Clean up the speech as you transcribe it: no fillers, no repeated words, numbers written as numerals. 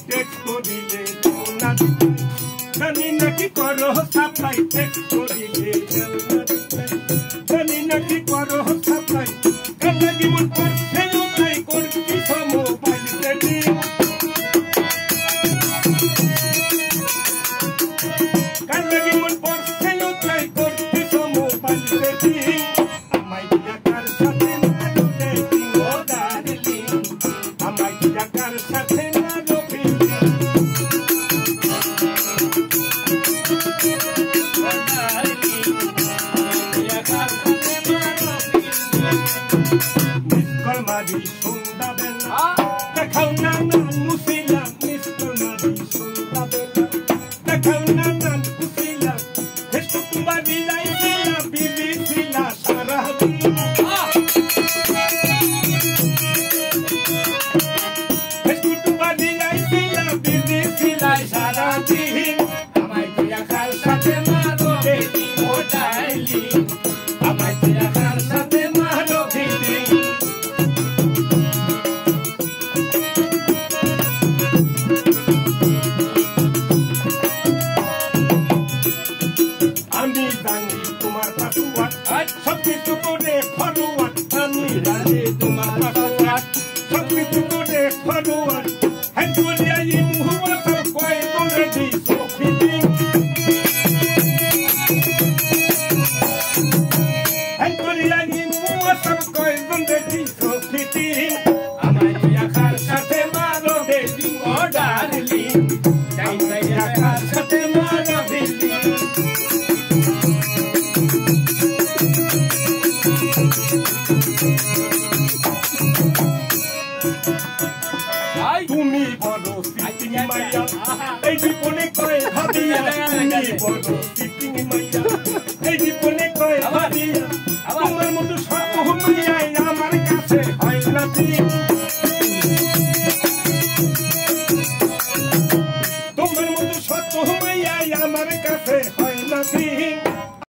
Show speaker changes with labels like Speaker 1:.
Speaker 1: Text করিলে না জানি নাকি করো সাপ্লাই টেক্সট করিলে জানি নাকি করো সাপ্লাই কাটা জীবন করছে উপায় করছি মোবাইল সেটিং কাটা জীবন করছে উপায় করছি মোবাইল সেটিং আমায় জাকার সাথে না ডেটিং ও ডার্লিং আমায় জাকার সাথে না dating Mari sonda bella, dekhao na musila, Mr. Mari sonda bella, dekhao na musila, hesto tumba dilai sila, bibi sila saradi. Hesto tumba dilai sila, bibi sila saradi. Amai dia khal sathe maro beti modaili, amai dia khal sathe maro beti. আমি জানি তোমার password সবকিছু করে forward আমি জানি তোমার password সবকিছু করে ফরওয়ার্ড হ্যাঁ বলিয়া এই মুহূর্ত কই করে দিই সখিতি হ্যাঁ বলিয়া এই মুহূর্ত কই করে দিই সখিতি আমায় দিয়া খার সাথে মারো ডেটিং ও ডার্লিং যাই যাই খার সাথে মারো ডেটিং তুমি বড় সিটিং মাইয়া এই জীবনে কয় ভাবিয়া তুমি বড় সিটিং মাইয়া এই জীবনে কয় ভাবিয়া তোমার মতো সব মাইয়া আমার কাছে হয় না